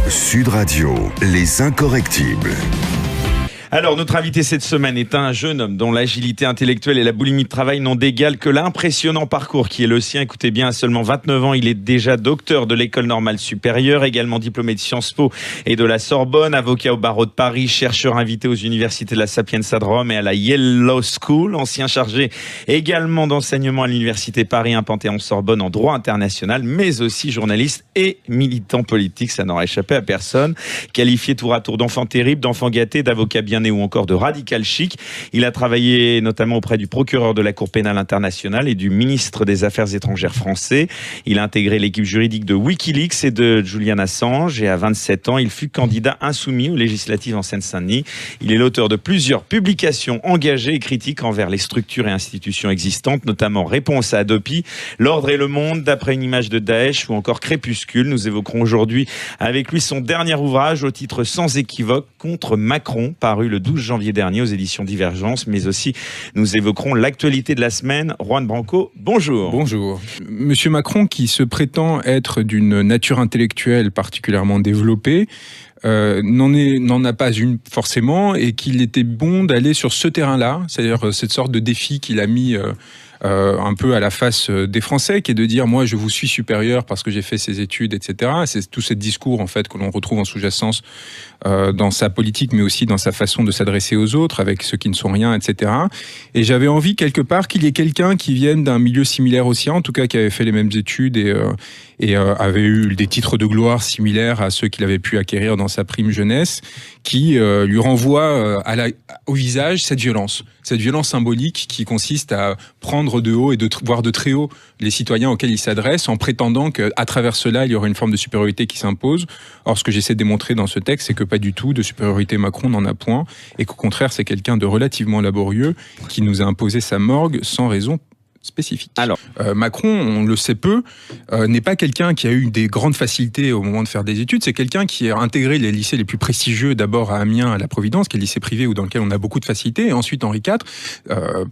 Sud Radio, les incorrectibles. Alors, notre invité cette semaine est un jeune homme dont l'agilité intellectuelle et la boulimie de travail n'ont d'égal que l'impressionnant parcours qui est le sien. Écoutez bien, à seulement 29 ans, il est déjà docteur de l'École normale supérieure, également diplômé de Sciences Po et de la Sorbonne, avocat au barreau de Paris, chercheur invité aux universités de la Sapienza de Rome et à la Yale Law School, ancien chargé également d'enseignement à l'université Paris 1 Panthéon-Sorbonne en droit international, mais aussi journaliste et militant politique, ça n'aura échappé à personne. Qualifié tour à tour d'enfant terrible, d'enfant gâté, d'avocat bien ou encore de radical chic. Il a travaillé notamment auprès du procureur de la Cour pénale internationale et du ministre des Affaires étrangères français. Il a intégré l'équipe juridique de Wikileaks et de Julian Assange et à 27 ans, il fut candidat insoumis aux législatives en Seine-Saint-Denis. Il est l'auteur de plusieurs publications engagées et critiques envers les structures et institutions existantes, notamment Réponse à Adopi, L'Ordre et le Monde, d'après une image de Daesh ou encore Crépuscule. Nous évoquerons aujourd'hui avec lui son dernier ouvrage au titre sans équivoque, Contre Macron, paru le 12 janvier dernier aux éditions Divergence, mais aussi nous évoquerons l'actualité de la semaine. Juan Branco, bonjour. Bonjour. Monsieur Macron, qui se prétend être d'une nature intellectuelle particulièrement développée, n'en a pas une forcément, et qu'il était bon d'aller sur ce terrain-là, c'est-à-dire cette sorte de défi qu'il a mis un peu à la face des Français, qui est de dire moi je vous suis supérieur parce que j'ai fait ces études, etc. C'est tout ce discours en fait que l'on retrouve en sous-jacence dans sa politique, mais aussi dans sa façon de s'adresser aux autres, avec ceux qui ne sont rien, etc. Et j'avais envie quelque part qu'il y ait quelqu'un qui vienne d'un milieu similaire au sien, en tout cas qui avait fait les mêmes études et avait eu des titres de gloire similaires à ceux qu'il avait pu acquérir dans sa prime jeunesse, qui lui renvoie au visage cette violence symbolique qui consiste à prendre de haut et voir de très haut les citoyens auxquels il s'adresse, en prétendant qu'à travers cela, il y aurait une forme de supériorité qui s'impose. Or, ce que j'essaie de démontrer dans ce texte, c'est que pas du tout, de supériorité Macron n'en a point, et qu'au contraire, c'est quelqu'un de relativement laborieux qui nous a imposé sa morgue sans raison spécifique. Alors, Macron, on le sait peu, n'est pas quelqu'un qui a eu des grandes facilités au moment de faire des études. C'est quelqu'un qui a intégré les lycées les plus prestigieux, d'abord à Amiens, à la Providence, qui est le lycée privé ou dans lequel on a beaucoup de facilités, et ensuite Henri IV,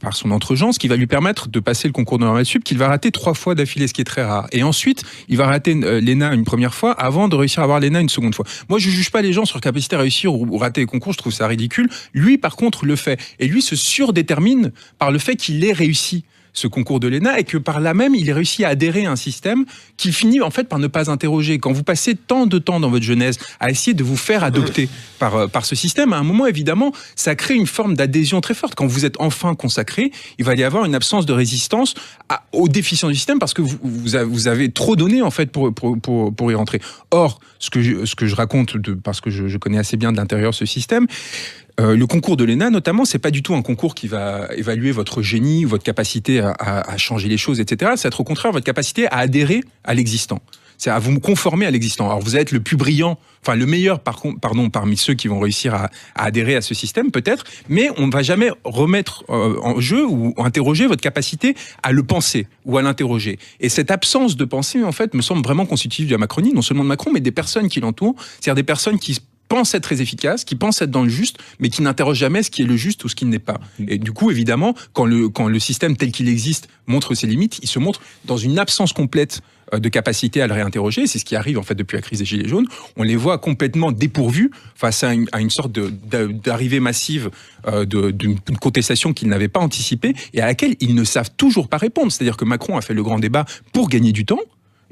par son entre-gens, ce qui va lui permettre de passer le concours de normal sup, qu'il va rater 3 fois d'affilée, ce qui est très rare. Et ensuite, il va rater l'ENA une première fois avant de réussir à avoir l'ENA une seconde fois. Moi, je juge pas les gens sur capacité à réussir ou rater les concours, je trouve ça ridicule. Lui, par contre, le fait. Et lui se surdétermine par le fait qu'il ait réussi ce concours de l'ENA, et que par là même, il ait réussi à adhérer à un système qu'il finit en fait par ne pas interroger. Quand vous passez tant de temps dans votre jeunesse à essayer de vous faire adopter par ce système, à un moment, évidemment, ça crée une forme d'adhésion très forte. Quand vous êtes enfin consacré, il va y avoir une absence de résistance aux déficiences du système, parce que vous avez trop donné en fait pour y rentrer. Or, ce que je raconte, parce que je connais assez bien de l'intérieur ce système, le concours de l'ENA, notamment, c'est pas du tout un concours qui va évaluer votre génie, votre capacité à changer les choses, etc. C'est au contraire votre capacité à adhérer à l'existant. C'est à vous conformer à l'existant. Alors vous êtes le plus brillant, enfin le meilleur parmi ceux qui vont réussir à adhérer à ce système peut-être, mais on ne va jamais remettre en jeu ou interroger votre capacité à le penser ou à l'interroger. Et cette absence de pensée, en fait, me semble vraiment constitutive de la Macronie, non seulement de Macron, mais des personnes qui l'entourent, c'est-à-dire des personnes qui pensent être très efficaces, qui pensent être dans le juste, mais qui n'interrogent jamais ce qui est le juste ou ce qui ne l'est pas. Et du coup, évidemment, quand le système tel qu'il existe montre ses limites, il se montre dans une absence complète de capacité à le réinterroger. C'est ce qui arrive en fait depuis la crise des Gilets jaunes. On les voit complètement dépourvus face à une sorte d'arrivée massive d'une contestation qu'ils n'avaient pas anticipée et à laquelle ils ne savent toujours pas répondre. C'est-à-dire que Macron a fait le grand débat pour gagner du temps.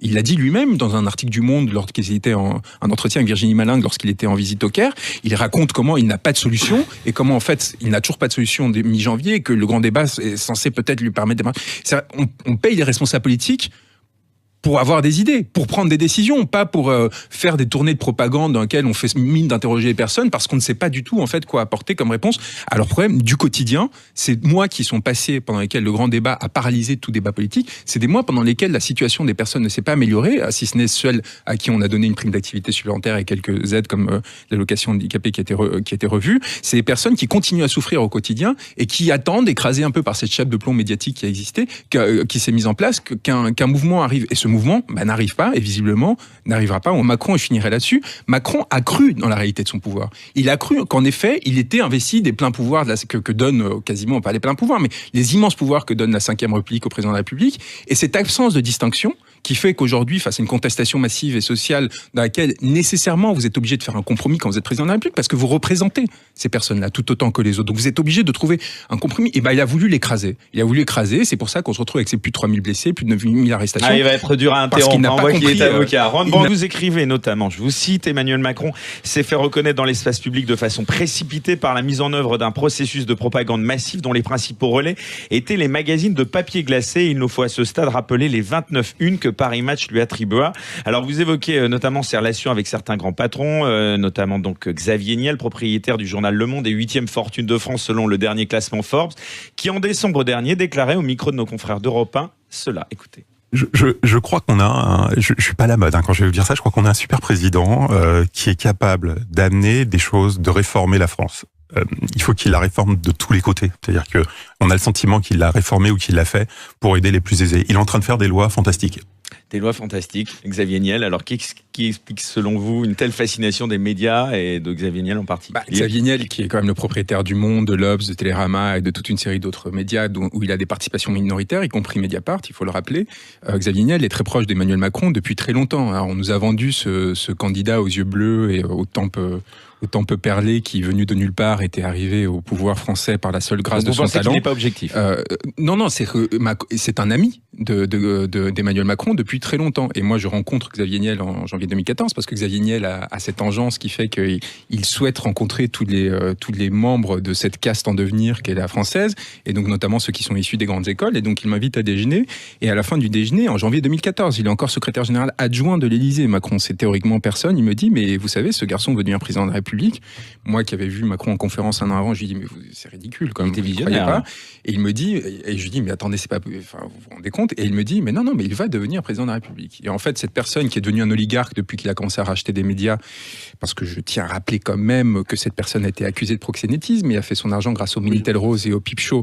Il l'a dit lui-même dans un article du Monde lorsqu'il était en entretien avec Virginie Malingue lorsqu'il était en visite au Caire. Il raconte comment il n'a pas de solution et comment en fait il n'a toujours pas de solution dès mi-janvier et que le grand débat est censé peut-être lui permettre on paye les responsables politiques pour avoir des idées, pour prendre des décisions, pas pour faire des tournées de propagande dans lesquelles on fait mine d'interroger les personnes parce qu'on ne sait pas du tout en fait quoi apporter comme réponse à leurs problèmes du quotidien. C'est des mois qui sont passés pendant lesquels le grand débat a paralysé tout débat politique. C'est des mois pendant lesquels la situation des personnes ne s'est pas améliorée, si ce n'est celles à qui on a donné une prime d'activité supplémentaire et quelques aides comme l'allocation handicapée qui a été revue. C'est des personnes qui continuent à souffrir au quotidien et qui attendent, écrasées un peu par cette chape de plomb médiatique qui a existé, qui s'est mise en place, qu'un mouvement arrive. Et ce mouvement n'arrive pas, et visiblement n'arrivera pas. Macron, il finirait là-dessus. Macron a cru dans la réalité de son pouvoir. Il a cru qu'en effet, il était investi des pleins pouvoirs que donne quasiment, pas les pleins pouvoirs, mais les immenses pouvoirs que donne la 5e République au président de la République. Et cette absence de distinction qui fait qu'aujourd'hui, face à une contestation massive et sociale dans laquelle nécessairement vous êtes obligé de faire un compromis quand vous êtes président de la République, parce que vous représentez ces personnes-là tout autant que les autres. Donc vous êtes obligé de trouver un compromis. Et il a voulu l'écraser. C'est pour ça qu'on se retrouve avec ces plus de 3000 blessés, plus de 9000 arrestations. Il va être dur à interrompre. On voit qu'il est avocat. Vous écrivez notamment, je vous cite, Emmanuel Macron s'est fait reconnaître dans l'espace public de façon précipitée par la mise en œuvre d'un processus de propagande massif dont les principaux relais étaient les magazines de papier glacé. Il nous faut à ce stade rappeler les 29 unes que Paris Match lui attribua. Alors vous évoquez notamment ses relations avec certains grands patrons, notamment donc Xavier Niel, propriétaire du journal Le Monde et 8e fortune de France selon le dernier classement Forbes, qui en décembre dernier déclarait au micro de nos confrères d'Europe 1 cela. Écoutez. Je crois qu'on a je suis pas à la mode quand je vais vous dire ça, je crois qu'on a un super président qui est capable d'amener des choses, de réformer la France. Il faut qu'il la réforme de tous les côtés. C'est-à-dire que on a le sentiment qu'il l'a réformé ou qu'il l'a fait pour aider les plus aisés. Il est en train de faire des lois fantastiques. Des lois fantastiques, Xavier Niel. Alors, qui explique selon vous une telle fascination des médias et de Xavier Niel en particulier ? Xavier Niel, qui est quand même le propriétaire du Monde, de l'Obs, de Télérama et de toute une série d'autres médias où il a des participations minoritaires, y compris Mediapart, il faut le rappeler. Xavier Niel est très proche d'Emmanuel Macron depuis très longtemps. Alors, on nous a vendu ce candidat aux yeux bleus et aux tempes perlées qui, venu de nulle part, était arrivé au pouvoir français par la seule grâce de son talent. Qu'il n'est pas objectif. Non, c'est un ami d'Emmanuel Macron depuis très longtemps. Et moi, je rencontre Xavier Niel en janvier 2014 parce que Xavier Niel a cette engeance qui fait qu'il souhaite rencontrer tous les membres de cette caste en devenir qu'est la française, et donc notamment ceux qui sont issus des grandes écoles. Et donc, il m'invite à déjeuner. Et à la fin du déjeuner, en janvier 2014, il est encore secrétaire général adjoint de l'Élysée. Macron, c'est théoriquement personne. Il me dit, mais vous savez, ce garçon veut devenir président de la République. Moi, qui avais vu Macron en conférence un an avant, je lui dis, mais c'est ridicule quand même. Il était visionnaire. Pas. Et il me dit, et je lui dis, mais attendez, c'est pas, enfin, vous vous rendez compte? Et il me dit, mais non, mais il va devenir président de la République. Et en fait, cette personne qui est devenue un oligarque depuis qu'il a commencé à racheter des médias, parce que je tiens à rappeler quand même que cette personne a été accusée de proxénétisme et a fait son argent grâce au Minitel Rose et au Peep Show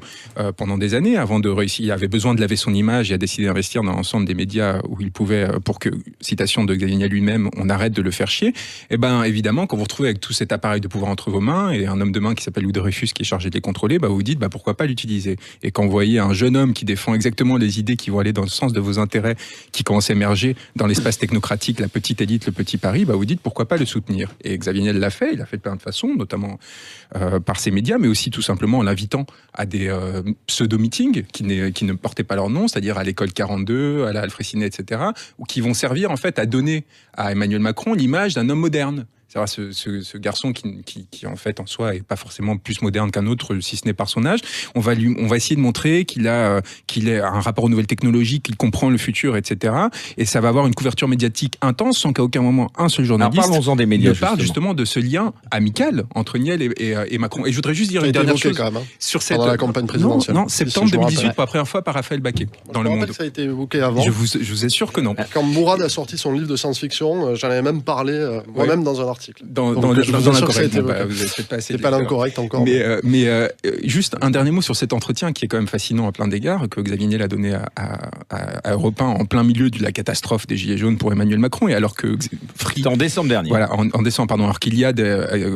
pendant des années, avant de réussir. Il avait besoin de laver son image et a décidé d'investir dans l'ensemble des médias où il pouvait, pour que, citation de Xavier Niel lui-même, on arrête de le faire chier. Et ben, évidemment, quand vous retrouvez avec tout cet appareil de pouvoir entre vos mains et un homme de main qui s'appelle Louis Dreyfus qui est chargé de les contrôler, vous vous dites, pourquoi pas l'utiliser? Et quand vous voyez un jeune homme qui défend exactement les idées qui vont aller dans le sens de vos intérêts, qui commence à émerger dans l'espace technocratique, la petite élite, le petit Paris, vous dites pourquoi pas le soutenir. Et Xavier Niel l'a fait, il l'a fait de plein de façons, notamment par ses médias, mais aussi tout simplement en l'invitant à des pseudo-meetings qui ne portaient pas leur nom, c'est-à-dire à l'école 42, à la Alfrécinet, etc., ou qui vont servir en fait à donner à Emmanuel Macron l'image d'un homme moderne. C'est-à-dire ce garçon qui en fait en soi est pas forcément plus moderne qu'un autre, si ce n'est par son âge. On va essayer de montrer qu'il a un rapport aux nouvelles technologies, qu'il comprend le futur, etc. Et ça va avoir une couverture médiatique intense sans qu'à aucun moment un seul journaliste parlons-en des médias, ne parle justement de ce lien amical entre Niel et Macron. Et je voudrais juste dire une dernière chose quand même, sur cette pendant la campagne présidentielle. Non, septembre 2018 pour la première fois par Raphaël Baquet dans Le Monde. Que ça a été évoqué avant. Je vous assure que non. Quand Mourad a sorti son livre de science-fiction, j'en avais même parlé moi-même dans un article. C'est pas l'incorrect encore. Mais juste un dernier mot sur cet entretien qui est quand même fascinant à plein d'égards, que Xavier Niel a donné à Europe 1 en plein milieu de la catastrophe des Gilets jaunes pour Emmanuel Macron, et alors que Free... en décembre dernier. Voilà, en décembre, pardon. Alors qu'Iliade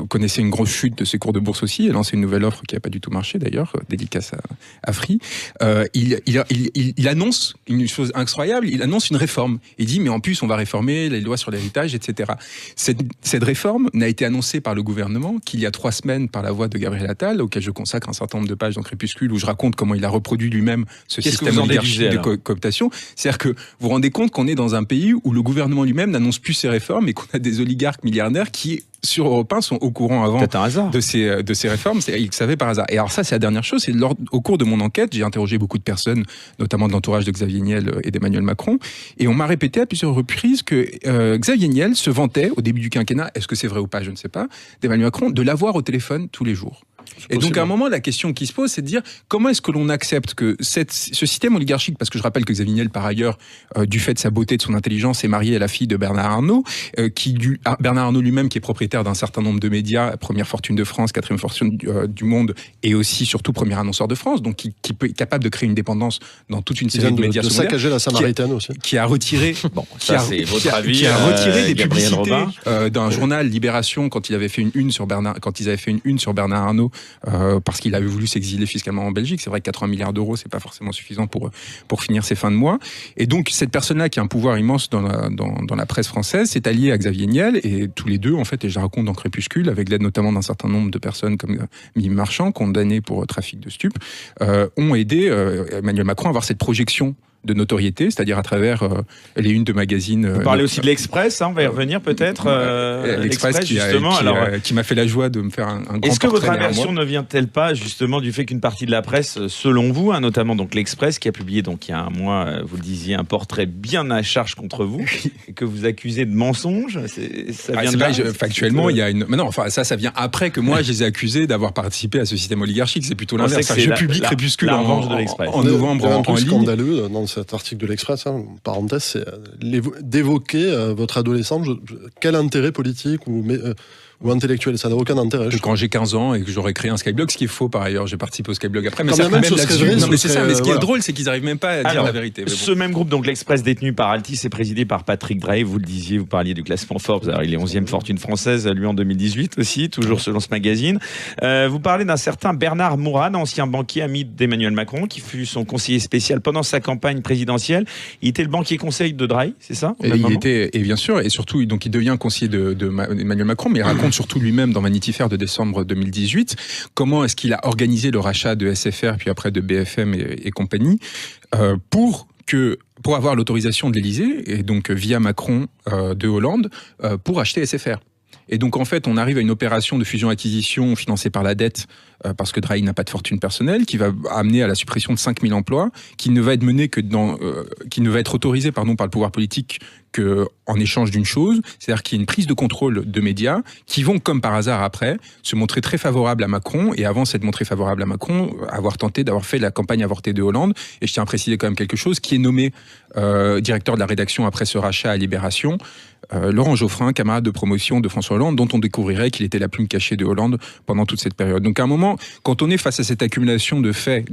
connaissait une grosse chute de ses cours de bourse aussi, elle a lancé une nouvelle offre qui n'a pas du tout marché d'ailleurs, dédicace à Free. Il annonce une chose incroyable, il annonce une réforme. Il dit, mais en plus, on va réformer les lois sur l'héritage, etc. Cette réforme n'a été annoncée par le gouvernement qu'il y a 3 semaines par la voix de Gabriel Attal, auquel je consacre un certain nombre de pages dans Crépuscule où je raconte comment il a reproduit lui-même ce système oligarchique de cooptation. C'est-à-dire que vous vous rendez compte qu'on est dans un pays où le gouvernement lui-même n'annonce plus ses réformes et qu'on a des oligarques milliardaires qui, sur Europe 1, sont au courant avant de ces réformes. Ils le savaient par hasard. Et alors ça, c'est la dernière chose. C'est au cours de mon enquête, j'ai interrogé beaucoup de personnes, notamment de l'entourage de Xavier Niel et d'Emmanuel Macron, et on m'a répété à plusieurs reprises que Xavier Niel se vantait, au début du quinquennat, est-ce que c'est vrai ou pas, je ne sais pas, d'Emmanuel Macron, de l'avoir au téléphone tous les jours. Et donc à un moment, la question qui se pose, c'est de dire comment est-ce que l'on accepte que ce système oligarchique, parce que je rappelle que Xavier Niel, par ailleurs, du fait de sa beauté, de son intelligence, est marié à la fille de Bernard Arnault, Bernard Arnault lui-même qui est propriétaire d'un certain nombre de médias, première fortune de France, 4e fortune du monde, et aussi surtout premier annonceur de France, donc qui est capable de créer une dépendance dans toute une série de médias secondaires. Saccager la Samaritaine aussi. Qui a retiré, qui a retiré des Gabriel publicités d'un journal Libération quand ils avaient fait une une sur Bernard Arnault parce qu'il avait voulu s'exiler fiscalement en Belgique. C'est vrai que 80 milliards d'euros, c'est pas forcément suffisant pour finir ses fins de mois. Et donc, cette personne-là, qui a un pouvoir immense dans la presse française, s'est alliée à Xavier Niel, et tous les deux, en fait, et je raconte dans Crépuscule, avec l'aide notamment d'un certain nombre de personnes comme Mimi Marchand, condamnées pour trafic de stupes, ont aidé Emmanuel Macron à avoir cette projection de notoriété, c'est-à-dire à travers les unes de magazines. Vous parlez aussi de l'Express, on va y revenir peut-être. L'Express qui m'a fait la joie de me faire un grand portrait. Est-ce que votre aversion ne vient-elle pas justement du fait qu'une partie de la presse, selon vous, notamment donc l'Express, qui a publié donc il y a un mois, vous le disiez, un portrait bien à charge contre vous, et que vous accusez de mensonges, ça vient de là. Factuellement, il y a une. Mais non, enfin ça vient après que moi je les ai accusés d'avoir participé à ce système oligarchique. C'est plutôt l'inverse. Je publie Crépuscule en novembre en ligne. Scandaleux dans cet article de l'Express, parenthèse, c'est d'évoquer votre adolescente. Quel intérêt politique ou intellectuel, ça n'a aucun intérêt. Quand j'ai 15 ans et que j'aurais créé un Skyblog, ce qui est faux par ailleurs, j'ai participé au Skyblog après, mais quand ça même ce qui est voilà. drôle, c'est qu'ils n'arrivent même pas à dire la vérité. Ce même groupe, donc l'Express détenu par Altis, est présidé par Patrick Drahi, vous le disiez, vous parliez du classement Forbes, alors il est 11e fortune française, lui en 2018 aussi, toujours selon ce magazine. Vous parlez d'un certain Bernard Mourad, ancien banquier ami d'Emmanuel Macron, qui fut son conseiller spécial pendant sa campagne présidentielle. Il était le banquier conseil de Drahi, c'est ça? Et bien sûr, et surtout, donc il devient conseiller d'Emmanuel Macron, mais il raconte surtout lui-même dans Vanity Fair de décembre 2018 comment est-ce qu'il a organisé le rachat de SFR puis après de BFM et compagnie pour avoir l'autorisation de l'Élysée et donc via Macron de Hollande pour acheter SFR. Et donc, en fait, on arrive à une opération de fusion-acquisition financée par la dette, parce que Drahi n'a pas de fortune personnelle, qui va amener à la suppression de 5000 emplois, qui ne va être menée que qui ne va être autorisée, par le pouvoir politique qu'en échange d'une chose, c'est-à-dire qu'il y a une prise de contrôle de médias qui vont, comme par hasard après, se montrer très favorables à Macron, et avant s'être montré favorable à Macron, d'avoir fait la campagne avortée de Hollande. Et je tiens à préciser quand même quelque chose, qui est nommé directeur de la rédaction après ce rachat à Libération, Laurent Geoffrin, camarade de promotion de François Hollande, dont on découvrirait qu'il était la plume cachée de Hollande pendant toute cette période. Donc à un moment, quand on est face à cette accumulation de faits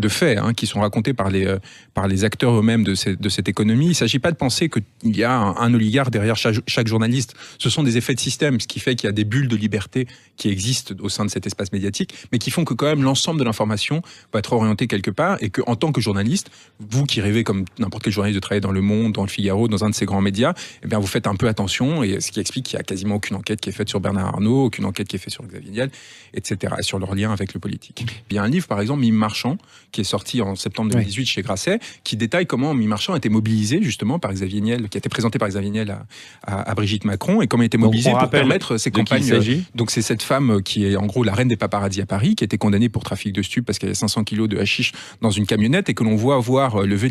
qui sont racontés par les acteurs eux-mêmes de cette économie, il ne s'agit pas de penser qu'il y a un oligarque derrière chaque journaliste. Ce sont des effets de système, ce qui fait qu'il y a des bulles de liberté qui existent au sein de cet espace médiatique, mais qui font que quand même l'ensemble de l'information va être orienté quelque part, et qu'en tant que journaliste, vous qui rêvez comme n'importe quel journaliste de travailler dans Le Monde, dans Le Figaro, dans un de ces grands médias, eh bien vous faites un peu attention, et ce qui explique qu'il n'y a quasiment aucune enquête qui est faite sur Bernard Arnault, aucune enquête qui est faite sur Xavier Niel, etc., et sur leur lien avec le politique. Il y a un livre, par exemple, Mimi Marchand, qui est sorti en septembre 2018 chez Grasset, qui détaille comment Mimi Marchand a été mobilisée justement par Xavier Niel, qui a été présenté par Xavier Niel à Brigitte Macron, et comment il a été mobilisé pour permettre ses campagnes. Donc c'est cette femme qui est en gros la reine des paparazzis à Paris, qui a été condamnée pour trafic de stupes parce qu'elle avait 500 kilos de hashish dans une camionnette, et que l'on voit faire lever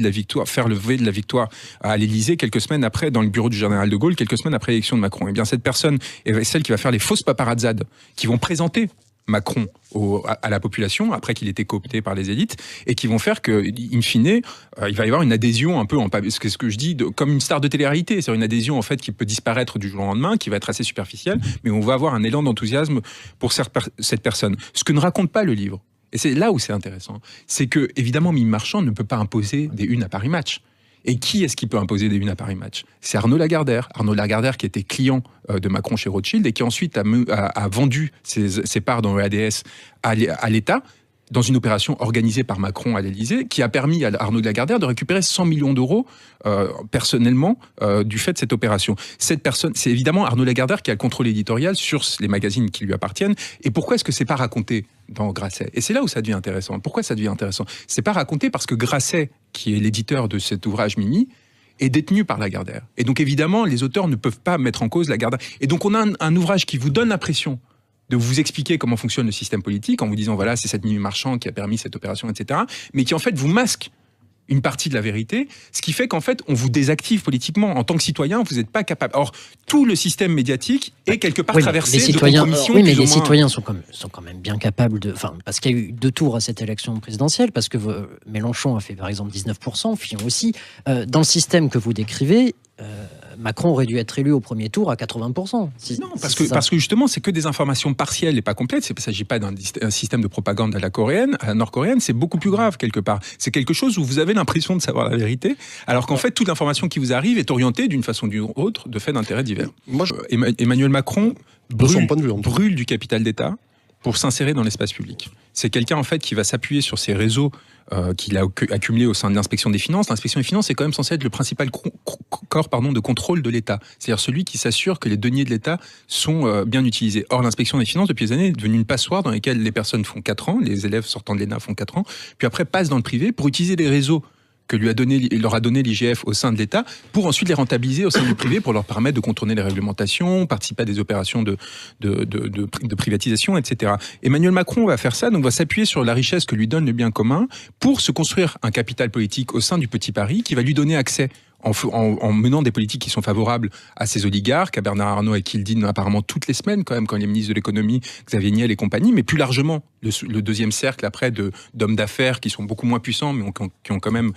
de la victoire à l'Élysée quelques semaines après, dans le bureau du général de Gaulle, quelques semaines après l'élection de Macron. Et bien cette personne est celle qui va faire les fausses paparazzades qui vont présenter Macron à la population, après qu'il ait été coopté par les élites, et qui vont faire que, in fine, il va y avoir une adhésion un peu, ce que je dis, comme une star de télé-réalité, c'est une adhésion en fait qui peut disparaître du jour au lendemain, qui va être assez superficielle, mais on va avoir un élan d'enthousiasme pour cette personne. Ce que ne raconte pas le livre, et c'est là où c'est intéressant, c'est que, évidemment, Mimi Marchand ne peut pas imposer des unes à Paris Match. Et qui est-ce qui peut imposer des unes à Paris Match? C'est Arnaud Lagardère. Arnaud Lagardère qui était client de Macron chez Rothschild et qui ensuite a vendu ses parts dans EADS à l'État dans une opération organisée par Macron à l'Élysée, qui a permis à Arnaud Lagardère de récupérer 100 millions d'euros personnellement du fait de cette opération. Cette personne, c'est évidemment Arnaud Lagardère qui a le contrôle éditorial sur les magazines qui lui appartiennent. Et pourquoi est-ce que c'est pas raconté dans Grasset? Et c'est là où ça devient intéressant. Pourquoi ça devient intéressant? C'est pas raconté parce que Grasset, qui est l'éditeur de cet ouvrage Mimi, est détenu par Lagardère. Et donc évidemment, les auteurs ne peuvent pas mettre en cause Lagardère. Et donc on a un ouvrage qui vous donne l'impression de vous expliquer comment fonctionne le système politique, en vous disant, voilà, c'est cette Mimi Marchand qui a permis cette opération, etc., mais qui en fait vous masque une partie de la vérité, ce qui fait qu'en fait, on vous désactive politiquement. En tant que citoyen, vous n'êtes pas capable. Or, tout le système médiatique est quelque part traversé de compromissions. Oui, mais les citoyens sont quand même bien capables de... Enfin, parce qu'il y a eu 2 tours à cette élection présidentielle, parce que Mélenchon a fait par exemple 19%, Fillon aussi. Dans le système que vous décrivez, Macron aurait dû être élu au premier tour à 80%. Non, parce que justement, c'est que des informations partielles et pas complètes. Il ne s'agit pas d'un système de propagande à la nord-coréenne, c'est beaucoup plus grave quelque part. C'est quelque chose où vous avez l'impression de savoir la vérité, alors qu'en fait, toute l'information qui vous arrive est orientée d'une façon ou d'une autre de faits d'intérêt divers. Emmanuel Macron brûle du capital d'État pour s'insérer dans l'espace public. C'est quelqu'un en fait qui va s'appuyer sur ces réseaux qu'il a accumulés au sein de l'inspection des finances. L'inspection des finances est quand même censé être le principal corps de contrôle de l'État. C'est-à-dire celui qui s'assure que les deniers de l'État sont bien utilisés. Or, l'inspection des finances, depuis des années, est devenue une passoire dans laquelle les personnes font 4 ans, les élèves sortant de l'ENA font 4 ans, puis après passent dans le privé pour utiliser les réseaux que leur a donné l'IGF au sein de l'État, pour ensuite les rentabiliser au sein du privé, pour leur permettre de contourner les réglementations, participer à des opérations de privatisation, etc. Emmanuel Macron va faire ça, donc va s'appuyer sur la richesse que lui donne le bien commun pour se construire un capital politique au sein du Petit Paris qui va lui donner accès en menant des politiques qui sont favorables à ces oligarques, à Bernard Arnault et qui le dit apparemment toutes les semaines quand même, quand il est ministre de l'économie, Xavier Niel et compagnie, mais plus largement le deuxième cercle après d'hommes d'affaires qui sont beaucoup moins puissants mais qui ont quand même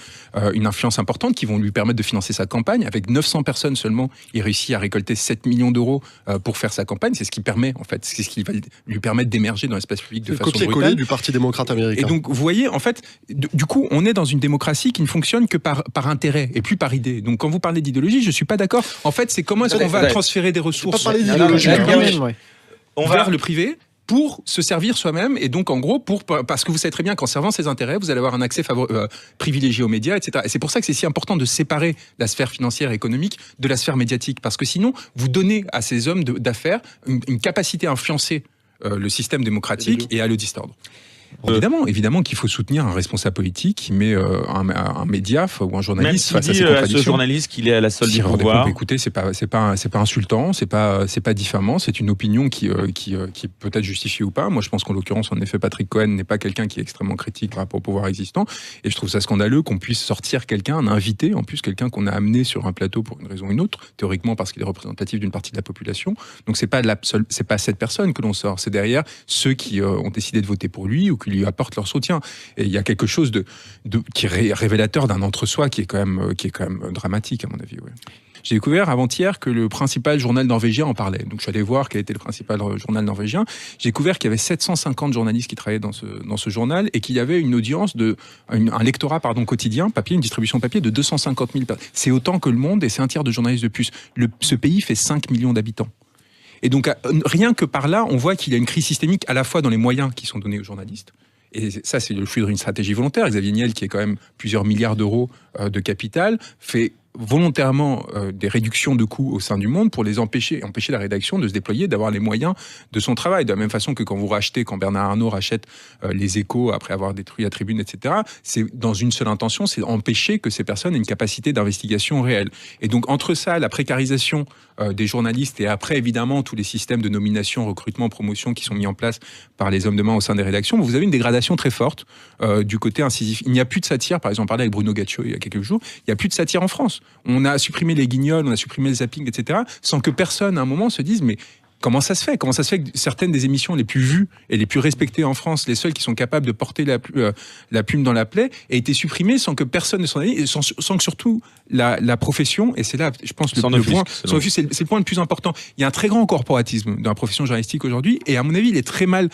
une influence importante, qui vont lui permettre de financer sa campagne. Avec 900 personnes seulement, il réussit à récolter 7 millions d'euros pour faire sa campagne. C'est ce qui permet, en fait, c'est ce qui va lui permettre d'émerger dans l'espace public de façon brutale. Copier-coller du Parti démocrate américain. Et donc, vous voyez, en fait, du coup, on est dans une démocratie qui ne fonctionne que par intérêt et plus par idée. Donc quand vous parlez d'idéologie, je suis pas d'accord. En fait, c'est comment est-ce qu'on va transférer des ressources vers le privé pour se servir soi-même, et donc en gros parce que vous savez très bien qu'en servant ses intérêts, vous allez avoir un accès privilégié aux médias, etc. Et c'est pour ça que c'est si important de séparer la sphère financière et économique de la sphère médiatique, parce que sinon vous donnez à ces hommes d'affaires une capacité à influencer le système démocratique et à le distordre. Évidemment qu'il faut soutenir un responsable politique qui met un média ou un journaliste face à ses contradictions. Ce journaliste qu'il est à la solde du pouvoir. Écoutez, c'est pas insultant, c'est pas diffamant, c'est une opinion qui peut être justifiée ou pas. Moi, je pense qu'en l'occurrence, en effet, Patrick Cohen n'est pas quelqu'un qui est extrêmement critique par rapport au pouvoir existant, et je trouve ça scandaleux qu'on puisse sortir quelqu'un, un invité, en plus quelqu'un qu'on a amené sur un plateau pour une raison ou une autre, théoriquement parce qu'il est représentatif d'une partie de la population. Donc c'est pas cette personne que l'on sort, c'est derrière ceux qui ont décidé de voter pour lui ou qui lui apportent leur soutien. Et il y a quelque chose qui est révélateur d'un entre-soi qui est quand même dramatique, à mon avis. Ouais. J'ai découvert avant-hier que le principal journal norvégien en parlait. Donc je suis allé voir quel était le principal journal norvégien. J'ai découvert qu'il y avait 750 journalistes qui travaillaient dans ce journal et qu'il y avait une audience un lectorat quotidien, papier, une distribution papier de 250 000 personnes. C'est autant que le monde et c'est un tiers de journalistes de plus. Ce pays fait 5 millions d'habitants. Et donc rien que par là, on voit qu'il y a une crise systémique à la fois dans les moyens qui sont donnés aux journalistes. Et ça, c'est le fruit d'une stratégie volontaire. Xavier Niel, qui est quand même plusieurs milliards d'euros de capital, fait volontairement des réductions de coûts au sein du monde pour empêcher la rédaction de se déployer, d'avoir les moyens de son travail. De la même façon que quand Bernard Arnault rachète les Échos après avoir détruit la Tribune, etc., c'est dans une seule intention, c'est empêcher que ces personnes aient une capacité d'investigation réelle. Et donc, entre ça, la précarisation des journalistes et après, évidemment, tous les systèmes de nomination, recrutement, promotion qui sont mis en place par les hommes de main au sein des rédactions, vous avez une dégradation très forte du côté incisif. Il n'y a plus de satire, par exemple, on parlait avec Bruno Gaccio il y a quelques jours, il n'y a plus de satire en France. On a supprimé les guignols, on a supprimé le zapping, etc., sans que personne, à un moment, se dise, mais comment ça se fait que certaines des émissions les plus vues et les plus respectées en France, les seules qui sont capables de porter la plume dans la plaie, aient été supprimées sans que personne ne s'en aille, et sans que surtout la profession, et c'est là, je pense, c'est le point le plus important. Il y a un très grand corporatisme dans la profession journalistique aujourd'hui, et à mon avis, il est très mal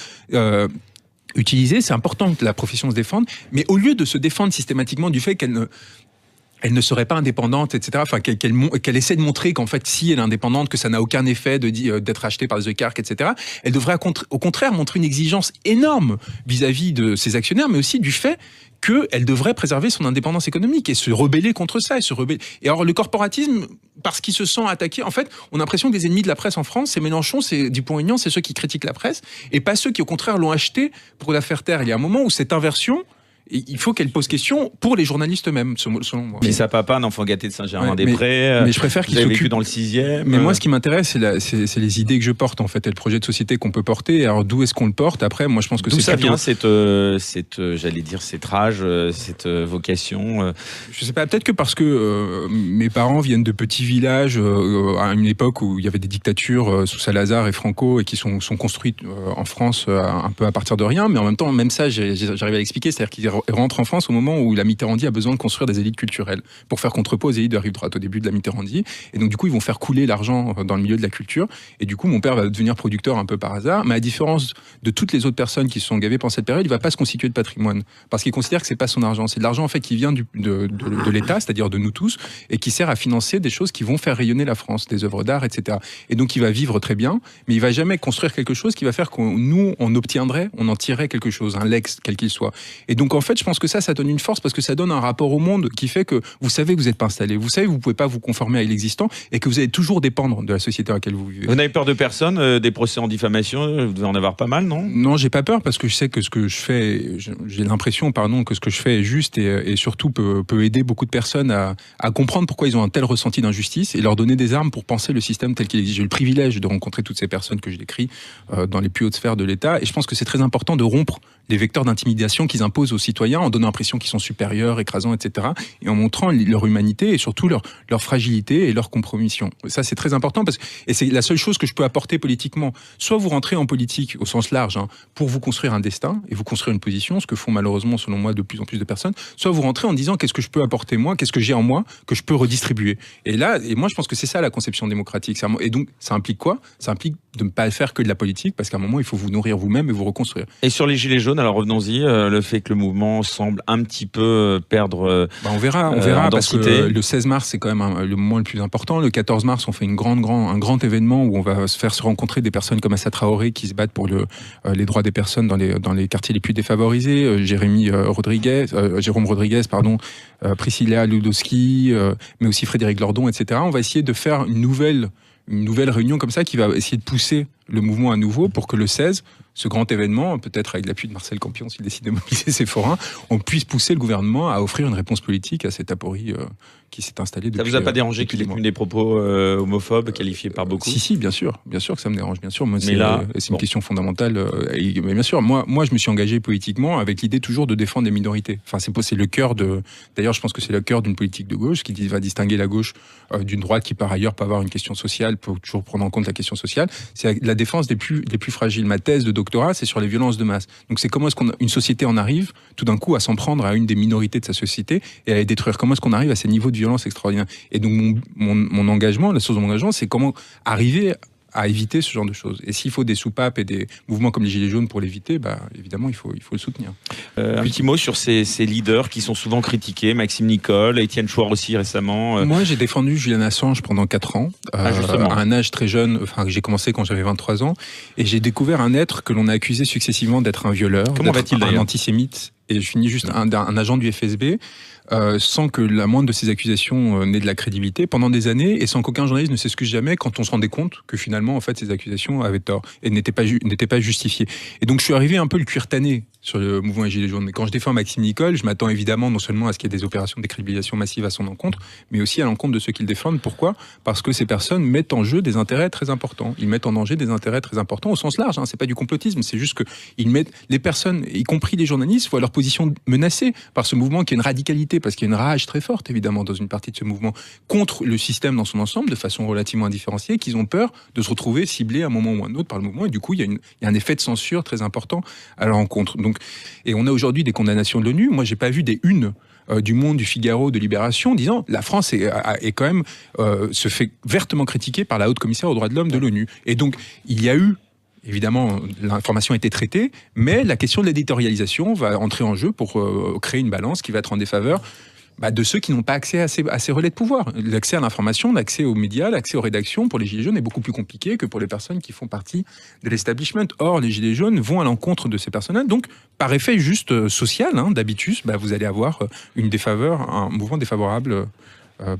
utilisé. C'est important que la profession se défende, mais au lieu de se défendre systématiquement du fait qu'elle ne serait pas indépendante, etc. Enfin, qu'elle essaie de montrer qu'en fait, si elle est indépendante, que ça n'a aucun effet d'être achetée par The Carc, etc. Elle devrait au contraire montrer une exigence énorme vis-à-vis de ses actionnaires, mais aussi du fait qu'elle devrait préserver son indépendance économique et se rebeller contre ça. Et alors, le corporatisme, parce qu'il se sent attaqué, en fait, on a l'impression que les ennemis de la presse en France, c'est Mélenchon, c'est Dupont-Aignan, c'est ceux qui critiquent la presse, et pas ceux qui, au contraire, l'ont acheté pour la faire taire. Il y a un moment où cette inversion, il faut qu'elle pose question pour les journalistes eux-mêmes, selon moi. Puis ça papa, un enfant gâté de Saint-Germain-des-Prés. Mais je préfère qu'il vécu dans le 6e. Mais moi, ce qui m'intéresse, c'est les idées que je porte, en fait, et le projet de société qu'on peut porter. Alors, d'où est-ce qu'on le porte? Après, moi, je pense que d'où c'est ça vient, cette rage, cette vocation. Je sais pas, peut-être que parce que mes parents viennent de petits villages à une époque où il y avait des dictatures sous Salazar et Franco et qui sont construites en France un peu à partir de rien. Mais en même temps, même ça, j'arrive à l'expliquer, c'est-à-dire qu'ils rentre en France au moment où la Mitterrandie a besoin de construire des élites culturelles pour faire contrepoids aux élites de la rive droite au début de la Mitterrandie. Et donc du coup, ils vont faire couler l'argent dans le milieu de la culture. Et du coup, mon père va devenir producteur un peu par hasard. Mais à différence de toutes les autres personnes qui se sont gavées pendant cette période, il va pas se constituer de patrimoine parce qu'il considère que c'est pas son argent. C'est de l'argent en fait qui vient de l'État, c'est-à-dire de nous tous, et qui sert à financer des choses qui vont faire rayonner la France, des œuvres d'art, etc. Et donc il va vivre très bien, mais il va jamais construire quelque chose qui va faire qu'on obtiendrait, on en tirerait quelque chose, un legs, quel qu'il soit. Et donc en fait, je pense que ça donne une force parce que ça donne un rapport au monde qui fait que vous savez que vous n'êtes pas installé, vous savez que vous pouvez pas vous conformer à l'existant et que vous allez toujours dépendre de la société dans laquelle vous vivez. Vous n'avez peur de personne, des procès en diffamation, vous devez en avoir pas mal, non ? Non, j'ai pas peur parce que je sais que ce que je fais, j'ai l'impression, que ce que je fais est juste et surtout peut aider beaucoup de personnes à comprendre pourquoi ils ont un tel ressenti d'injustice et leur donner des armes pour penser le système tel qu'il existe. J'ai eu le privilège de rencontrer toutes ces personnes que je décris dans les plus hautes sphères de l'État et je pense que c'est très important de rompre les vecteurs d'intimidation qu'ils imposent aux citoyens en donnant l'impression qu'ils sont supérieurs, écrasants, etc. et en montrant leur humanité et surtout leur fragilité et leur compromission. Ça, c'est très important et c'est la seule chose que je peux apporter politiquement. Soit vous rentrez en politique au sens large pour vous construire un destin et vous construire une position, ce que font malheureusement, selon moi, de plus en plus de personnes, soit vous rentrez en disant qu'est-ce que je peux apporter moi, qu'est-ce que j'ai en moi, que je peux redistribuer. Et moi, je pense que c'est ça la conception démocratique. Et donc, ça implique quoi ? Ça implique de ne pas faire que de la politique, parce qu'à un moment, il faut vous nourrir vous-même et vous reconstruire. Et sur les Gilets jaunes, alors revenons-y, le fait que le mouvement semble un petit peu perdre on verra parce que le 16 mars, c'est quand même le moment le plus important. Le 14 mars, on fait un grand événement où on va se rencontrer des personnes comme Assa Traoré qui se battent pour les droits des personnes dans les quartiers les plus défavorisés, Jérôme Rodriguez, Priscilla Ludowski, mais aussi Frédéric Lordon, etc. On va essayer de faire une nouvelle réunion comme ça qui va essayer de pousser le mouvement à nouveau pour que le 16, ce grand événement, peut-être avec l'appui de Marcel Campion s'il décide de mobiliser ses forains, on puisse pousser le gouvernement à offrir une réponse politique à cette aporie qui s'est installée depuis. Ça vous a pas dérangé qu'il ait tenu des propos homophobes qualifiés par beaucoup ? Si, bien sûr que ça me dérange, bien sûr. Moi, c'est une question fondamentale. Mais bien sûr, moi, je me suis engagé politiquement avec l'idée toujours de défendre les minorités. Enfin, c'est le cœur de. D'ailleurs, je pense que c'est le cœur d'une politique de gauche qui va distinguer la gauche d'une droite qui, par ailleurs, peut avoir une question sociale, peut toujours prendre en compte la question sociale. C'est la défense des plus fragiles. Ma thèse de doctorat, c'est sur les violences de masse. Donc, c'est comment est-ce qu'une société en arrive tout d'un coup à s'en prendre à une des minorités de sa société et à les détruire. Comment est-ce qu'on arrive à ces niveaux de violence extraordinaires ? Et donc, mon engagement, la source de mon engagement, c'est comment arriver à éviter ce genre de choses. Et s'il faut des soupapes et des mouvements comme les Gilets jaunes pour l'éviter, évidemment, il faut le soutenir. Un petit mot sur ces leaders qui sont souvent critiqués, Maxime Nicole, Étienne Chouard aussi récemment. Moi, j'ai défendu Julian Assange pendant 4 ans, à un âge très jeune, j'ai commencé quand j'avais 23 ans, et j'ai découvert un être que l'on a accusé successivement d'être un violeur, un antisémite, et je finis juste un agent du FSB, sans que la moindre de ces accusations n'ait de la crédibilité pendant des années et sans qu'aucun journaliste ne s'excuse jamais quand on se rendait compte que finalement en fait ces accusations avaient tort et n'étaient pas justifiées. Et donc je suis arrivé un peu le cuir tanné sur le mouvement des Gilets jaunes. Mais quand je défends Maxime Nicole, je m'attends évidemment non seulement à ce qu'il y ait des opérations de décrédibilisation massive à son encontre, mais aussi à l'encontre de ceux qui le défendent. Pourquoi ? Parce que ces personnes mettent en jeu des intérêts très importants. Ils mettent en danger des intérêts très importants au sens large. C'est pas du complotisme, c'est juste que ils mettent les personnes, y compris les journalistes, voient leur position menacée par ce mouvement qui a une radicalité, parce qu'il y a une rage très forte évidemment dans une partie de ce mouvement contre le système dans son ensemble, de façon relativement indifférenciée, qu'ils ont peur de se retrouver ciblés à un moment ou à un autre par le mouvement. Et du coup, il y a un effet de censure très important à leur encontre. Donc, et on a aujourd'hui des condamnations de l'ONU. Moi, j'ai pas vu des unes du Monde, du Figaro, de Libération, disant la France est quand même se fait vertement critiquer par la haute commissaire aux droits de l'homme de l'ONU. Et donc, il y a eu évidemment, l'information a été traitée, mais la question de l'éditorialisation va entrer en jeu pour créer une balance qui va être en défaveur de ceux qui n'ont pas accès à ces relais de pouvoir. L'accès à l'information, l'accès aux médias, l'accès aux rédactions pour les Gilets jaunes est beaucoup plus compliqué que pour les personnes qui font partie de l'establishment. Or, les Gilets jaunes vont à l'encontre de ces personnes-là. Donc, par effet juste social, d'habitus, vous allez avoir une défaveur, un mouvement défavorable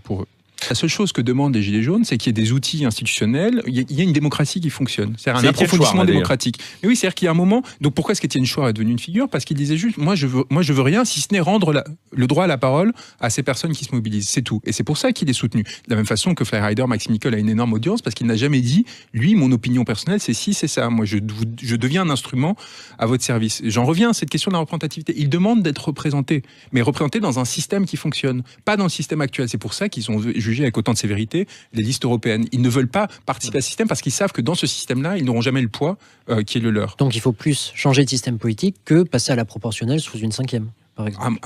pour eux. La seule chose que demandent les Gilets jaunes, c'est qu'il y ait des outils institutionnels, il y a une démocratie qui fonctionne. C'est un approfondissement démocratique. Mais oui, c'est-à-dire qu'il y a un moment... Donc pourquoi est-ce qu'Étienne Chouard est devenu une figure ? Parce qu'il disait juste, moi je veux rien, si ce n'est rendre le droit à la parole à ces personnes qui se mobilisent. C'est tout. Et c'est pour ça qu'il est soutenu. De la même façon que Flyrider, Maxime Nicole a une énorme audience, parce qu'il n'a jamais dit, lui, mon opinion personnelle, c'est si, c'est ça. Moi, je deviens un instrument à votre service. J'en reviens à cette question de la représentativité. Il demande d'être représenté, mais représenté dans un système qui fonctionne, pas dans le système actuel. C'est pour ça qu'ils ont jugé avec autant de sévérité les listes européennes. Ils ne veulent pas participer à ce système parce qu'ils savent que dans ce système-là, ils n'auront jamais le poids qui est le leur. Donc il faut plus changer de système politique que passer à la proportionnelle sous une cinquième. par exemple.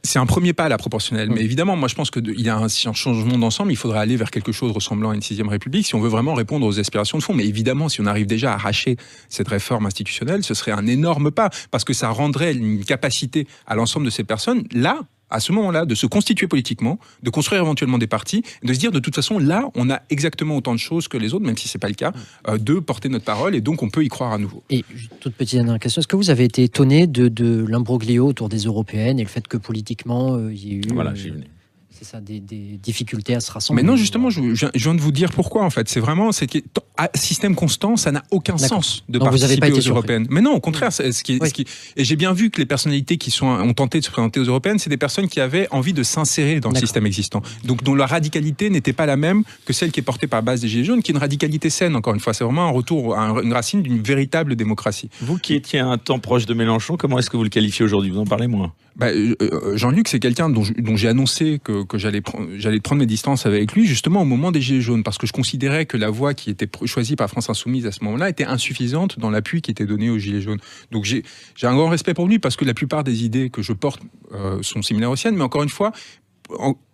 C'est un premier pas à la proportionnelle, mais évidemment, moi je pense qu'il y a un changement d'ensemble, il faudrait aller vers quelque chose ressemblant à une 6e République si on veut vraiment répondre aux aspirations de fond. Mais évidemment, si on arrive déjà à arracher cette réforme institutionnelle, ce serait un énorme pas, parce que ça rendrait une capacité à l'ensemble de ces personnes, là, à ce moment-là, de se constituer politiquement, de construire éventuellement des partis, de se dire de toute façon, là, on a exactement autant de choses que les autres, même si c'est pas le cas, de porter notre parole, et donc on peut y croire à nouveau. Et toute petite dernière question, est-ce que vous avez été étonné de l'imbroglio autour des européennes et le fait que politiquement, il y ait eu... Voilà, j'y venais. C'est ça, des difficultés à se rassembler. Mais non, justement, je viens de vous dire pourquoi, en fait. C'est vraiment, système constant, ça n'a aucun sens de participer aux européennes. Mais non, au contraire, et j'ai bien vu que les personnalités qui ont tenté de se présenter aux européennes, c'est des personnes qui avaient envie de s'insérer dans le système existant. Donc, dont la radicalité n'était pas la même que celle qui est portée par la base des Gilets jaunes, qui est une radicalité saine, encore une fois. C'est vraiment un retour à une racine d'une véritable démocratie. Vous qui étiez un temps proche de Mélenchon, comment est-ce que vous le qualifiez aujourd'hui? Vous en parlez moins. Jean-Luc, c'est quelqu'un dont j'ai annoncé que j'allais prendre mes distances avec lui, justement au moment des Gilets jaunes, parce que je considérais que la voie qui était choisie par France Insoumise à ce moment-là était insuffisante dans l'appui qui était donné aux Gilets jaunes. Donc j'ai un grand respect pour lui, parce que la plupart des idées que je porte sont similaires aux siennes, mais encore une fois,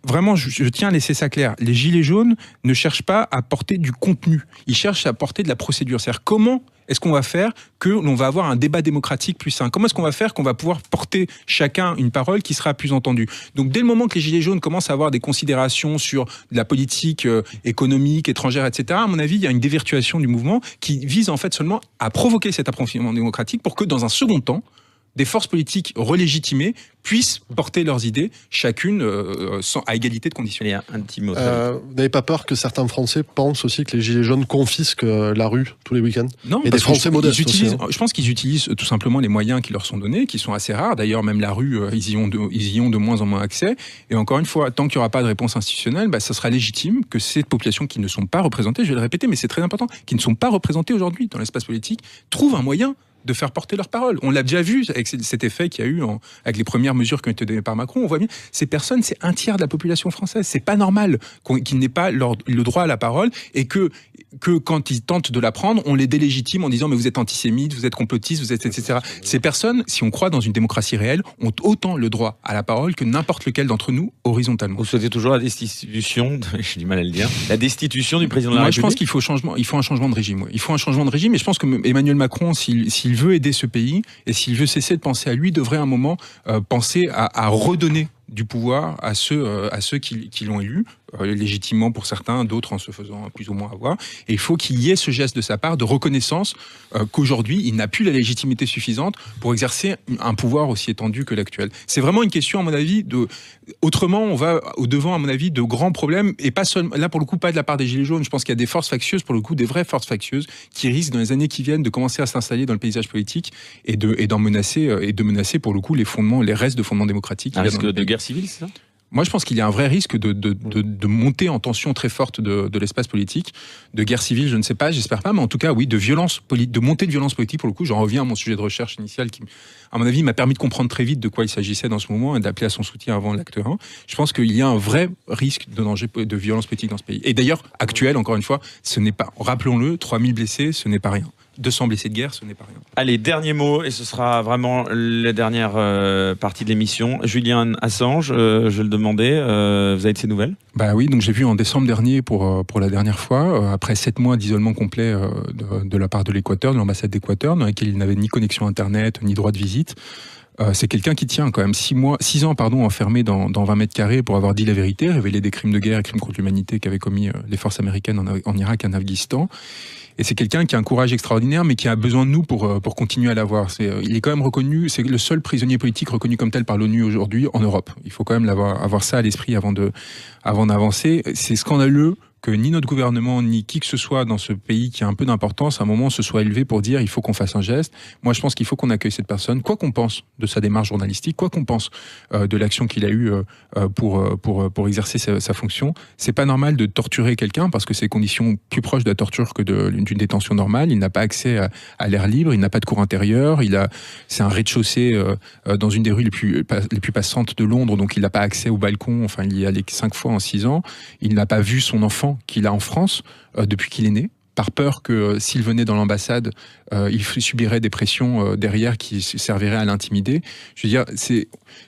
vraiment, je tiens à laisser ça clair. Les Gilets jaunes ne cherchent pas à porter du contenu, ils cherchent à porter de la procédure. C'est-à-dire comment est-ce qu'on va faire que l'on va avoir un débat démocratique plus sain? Comment est-ce qu'on va faire qu'on va pouvoir porter chacun une parole qui sera plus entendue? Donc dès le moment que les Gilets jaunes commencent à avoir des considérations sur la politique économique, étrangère, etc., à mon avis, il y a une dévirtuation du mouvement qui vise en fait seulement à provoquer cet approfondissement démocratique pour que dans un second temps, des forces politiques relégitimées puissent porter leurs idées, chacune à égalité de conditions. Et un petit mot. Vous n'avez pas peur que certains Français pensent aussi que les Gilets jaunes confisquent la rue tous les week-ends? Non, et des Français modestes utilisent, aussi, hein. je pense qu'ils utilisent tout simplement les moyens qui leur sont donnés, qui sont assez rares. D'ailleurs, même la rue, ils y ont de moins en moins accès. Et encore une fois, tant qu'il n'y aura pas de réponse institutionnelle, ça sera légitime que ces populations qui ne sont pas représentées, je vais le répéter, mais c'est très important, qui ne sont pas représentées aujourd'hui dans l'espace politique, trouvent un moyen de faire porter leur parole. On l'a déjà vu avec cet effet qu'il y a eu avec les premières mesures qui ont été données par Macron. On voit bien, ces personnes, c'est un tiers de la population française. C'est pas normal qu'ils n'aient pas le droit à la parole et que quand ils tentent de la prendre, on les délégitime en disant mais vous êtes antisémite, vous êtes complotiste, vous êtes etc. Ces personnes, si on croit dans une démocratie réelle, ont autant le droit à la parole que n'importe lequel d'entre nous horizontalement. Vous souhaitez toujours la destitution, j'ai du mal à le dire, la destitution du président de la République? Moi, je pense qu'il faut un changement de régime. Ouais. Il faut un changement de régime, et je pense que Emmanuel Macron, s'il veut aider ce pays et s'il veut cesser de penser à lui, devrait à un moment penser à redonner du pouvoir à ceux qui l'ont élu, légitimement pour certains, d'autres en se faisant plus ou moins avoir. Et il faut qu'il y ait ce geste de sa part de reconnaissance qu'aujourd'hui, il n'a plus la légitimité suffisante pour exercer un pouvoir aussi étendu que l'actuel. C'est vraiment une question, à mon avis, autrement, on va au-devant, à mon avis, de grands problèmes, et pas seulement, là, pour le coup, pas de la part des Gilets jaunes. Je pense qu'il y a des forces factieuses, pour le coup, des vraies forces factieuses, qui risquent, dans les années qui viennent, de commencer à s'installer dans le paysage politique et de menacer, pour le coup, les restes de fondements démocratiques. Un risque de guerre civile, c'est ça? Moi, je pense qu'il y a un vrai risque de montée en tension très forte de l'espace politique, de guerre civile, je ne sais pas, j'espère pas, mais en tout cas, oui, de montée de violence politique, pour le coup. J'en reviens à mon sujet de recherche initial qui, à mon avis, m'a permis de comprendre très vite de quoi il s'agissait dans ce moment et d'appeler à son soutien avant l'acte 1. Je pense qu'il y a un vrai risque de danger de violence politique dans ce pays. Et d'ailleurs, actuel, encore une fois, ce n'est pas, rappelons-le, 3000 blessés, ce n'est pas rien. 200 blessés de guerre, ce n'est pas rien. Allez, dernier mot, et ce sera vraiment la dernière partie de l'émission. Julian Assange, je le demandais, vous avez de ses nouvelles? Bah oui, donc j'ai vu en décembre dernier pour la dernière fois, après 7 mois d'isolement complet de la part de l'Équateur, de l'ambassade d'Équateur, dans laquelle il n'avait ni connexion Internet, ni droit de visite. C'est quelqu'un qui tient quand même 6 ans enfermé dans 20 mètres carrés pour avoir dit la vérité, révélé des crimes de guerre et crimes contre l'humanité qu'avaient commis les forces américaines en Irak et en Afghanistan. Et c'est quelqu'un qui a un courage extraordinaire, mais qui a besoin de nous pour continuer à l'avoir. Il est quand même reconnu, c'est le seul prisonnier politique reconnu comme tel par l'ONU aujourd'hui en Europe. Il faut quand même avoir ça à l'esprit avant d'avancer. C'est scandaleux que ni notre gouvernement, ni qui que ce soit dans ce pays qui a un peu d'importance, à un moment se soit élevé pour dire il faut qu'on fasse un geste. Moi, je pense qu'il faut qu'on accueille cette personne, quoi qu'on pense de sa démarche journalistique, quoi qu'on pense de l'action qu'il a eue pour exercer sa fonction. C'est pas normal de torturer quelqu'un parce que c'est conditions plus proches de la torture que d'une détention normale. Il n'a pas accès à l'air libre, il n'a pas de cour intérieure, c'est un rez-de-chaussée dans une des rues les plus passantes de Londres, donc il n'a pas accès au balcon. Enfin, il y est allé 5 fois en 6 ans. Il n'a pas vu son enfant qu'il a en France depuis qu'il est né, par peur que s'il venait dans l'ambassade, il subirait des pressions derrière qui serviraient à l'intimider. Je veux dire,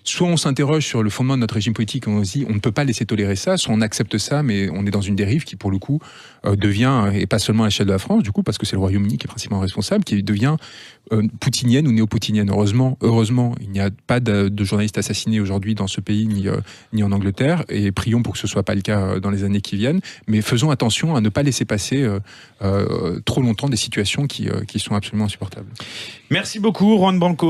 soit on s'interroge sur le fondement de notre régime politique, on se dit on ne peut pas laisser tolérer ça, soit on accepte ça, mais on est dans une dérive qui, pour le coup, devient, et pas seulement à l'échelle de la France, du coup, parce que c'est le Royaume-Uni qui est principalement responsable, qui devient poutinienne ou néo-poutinienne. Heureusement, il n'y a pas de journalistes assassinés aujourd'hui dans ce pays, ni en Angleterre, et prions pour que ce ne soit pas le cas dans les années qui viennent, mais faisons attention à ne pas laisser passer trop longtemps des situations qui sont absolument insupportables. Merci beaucoup, Juan Branco.